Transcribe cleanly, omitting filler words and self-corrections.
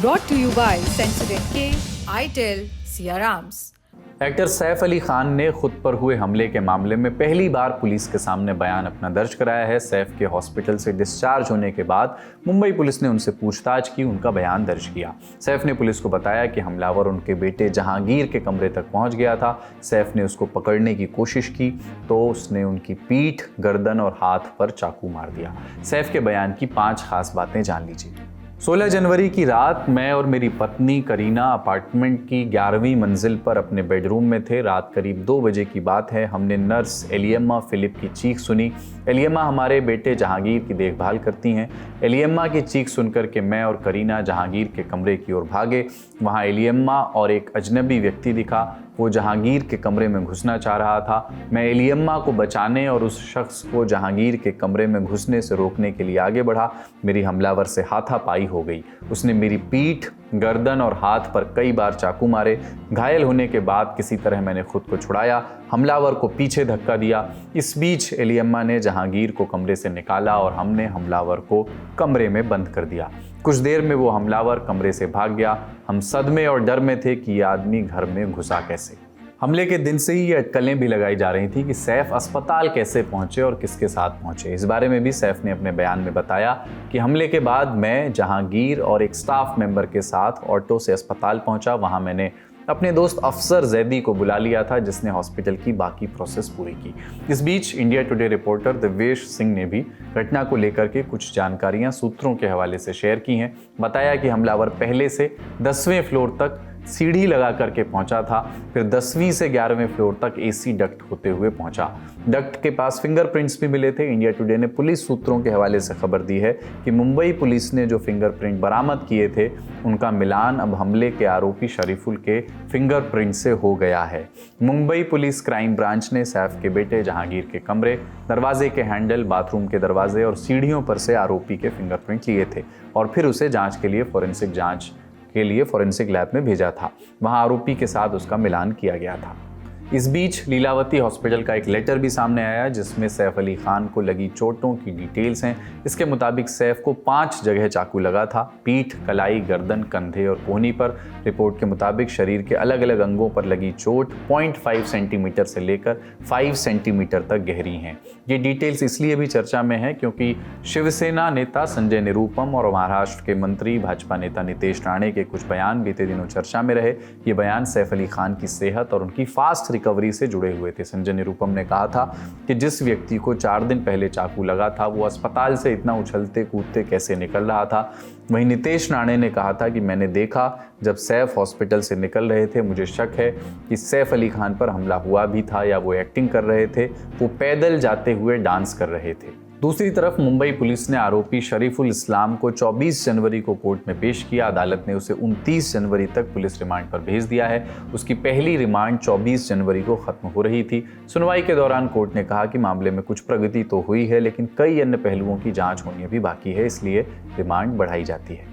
Brought to you by Sensodyne K, itel, Siarams. Actor Saif Ali Khan ने खुद पर हुए हमले के मामले में पहली बार पुलिस के सामने बयान अपना दर्ज कराया है। सैफ के हॉस्पिटल से डिस्चार्ज होने के बाद मुंबई पुलिस ने उनसे पूछताछ की, उनका बयान दर्ज किया। सैफ ने पुलिस को बताया कि हमलावर उनके बेटे जहांगीर के कमरे तक पहुंच गया था। सैफ ने उसको पकड़ने की कोशिश की तो उसने उनकी पीठ, गर्दन और हाथ पर चाकू मार दिया। सैफ के बयान की 5 खास बातें जान लीजिए। 16 जनवरी की रात मैं और मेरी पत्नी करीना अपार्टमेंट की 11वीं मंजिल पर अपने बेडरूम में थे। रात करीब 2 बजे की बात है। हमने नर्स एलियम्मा फिलिप की चीख सुनी। एलियम्मा हमारे बेटे जहांगीर की देखभाल करती हैं। एलियम्मा की चीख सुनकर के मैं और करीना जहांगीर के कमरे की ओर भागे। वहाँ एलियम्मा और एक अजनबी व्यक्ति दिखा। वो जहांगीर के कमरे में घुसना चाह रहा था। मैं एलियम्मा को बचाने और उस शख्स को जहांगीर के कमरे में घुसने से रोकने के लिए आगे बढ़ा। मेरी हमलावर से हाथापाई हो गई। उसने मेरी पीठ, गर्दन और हाथ पर कई बार चाकू मारे। घायल होने के बाद किसी तरह मैंने खुद को छुड़ाया। हमलावर को पीछे धक्का दिया। इस बीच एलियम्मा ने जहांगीर को कमरे से निकाला और हमने हमलावर को कमरे में बंद कर दिया। कुछ देर में वो हमलावर कमरे से भाग गया। हम सदमे और डर में थे कि ये आदमी घर में घुसा कैसे। हमले के दिन से ही ये अटकलें भी लगाई जा रही थी कि सैफ अस्पताल कैसे पहुंचे और किसके साथ पहुंचे। इस बारे में भी सैफ ने अपने बयान में बताया कि हमले के बाद मैं जहांगीर और एक स्टाफ मेंबर के साथ ऑटो से अस्पताल पहुंचा। वहां मैंने अपने दोस्त अफसर जैदी को बुला लिया था, जिसने हॉस्पिटल की बाकी प्रोसेस पूरी की। इस बीच India Today reporter Divyesh Singh ने भी घटना को लेकर के कुछ जानकारियां सूत्रों के हवाले से शेयर की हैं। बताया कि हमलावर पहले से 10वें फ्लोर तक सीढ़ी लगा करके पहुंचा था, फिर 10वीं से 11वें फ्लोर तक एसी डक्ट होते हुए पहुंचा। डक्ट के पास फिंगरप्रिंट्स भी मिले थे। इंडिया टुडे ने पुलिस सूत्रों के हवाले से खबर दी है कि मुंबई पुलिस ने जो फिंगरप्रिंट बरामद किए थे उनका मिलान अब हमले के आरोपी शरीफुल के फिंगरप्रिंट से हो गया है। मुंबई पुलिस क्राइम ब्रांच ने सैफ के बेटे जहांगीर के कमरे, दरवाजे के हैंडल, बाथरूम के दरवाजे और सीढ़ियों पर से आरोपी के फिंगरप्रिंट लिए थे और फिर उसे जांच के लिए फॉरेंसिक लैब में भेजा था। वहां आरोपी के साथ उसका मिलान किया गया था। इस बीच लीलावती हॉस्पिटल का एक लेटर भी सामने आया जिसमें सैफ अली खान को लगी चोटों की डिटेल्स हैं। इसके मुताबिक सैफ को 5 जगह चाकू लगा था, पीठ, कलाई, गर्दन, कंधे और कोहनी पर। रिपोर्ट के मुताबिक शरीर के अलग अलग अंगों पर लगी चोट 0.5 सेंटीमीटर से लेकर 5 सेंटीमीटर तक गहरी हैं। ये डिटेल्स इसलिए भी चर्चा में है क्योंकि शिवसेना नेता संजय निरुपम और महाराष्ट्र के मंत्री भाजपा नेता नितेश राणे के कुछ बयान बीते दिनों चर्चा में रहे। ये बयान सैफ अली खान की सेहत और उनकी फास्ट रिकवरी से जुड़े हुए थे। संजय निरुपम ने कहा था कि जिस व्यक्ति को 4 दिन पहले चाकू लगा था वो अस्पताल से इतना उछलते कूदते कैसे निकल रहा था। वहीं नितेश राणे ने कहा था कि मैंने देखा जब सैफ हॉस्पिटल से निकल रहे थे, मुझे शक है कि सैफ अली खान पर हमला हुआ भी था या वो एक्टिंग कर रहे थे, वो पैदल जाते हुए डांस कर रहे थे। दूसरी तरफ मुंबई पुलिस ने आरोपी शरीफुल इस्लाम को 24 जनवरी को कोर्ट में पेश किया। अदालत ने उसे 29 जनवरी तक पुलिस रिमांड पर भेज दिया है। उसकी पहली रिमांड 24 जनवरी को खत्म हो रही थी। सुनवाई के दौरान कोर्ट ने कहा कि मामले में कुछ प्रगति तो हुई है लेकिन कई अन्य पहलुओं की जांच होनी अभी बाकी है, इसलिए रिमांड बढ़ाई जाती है।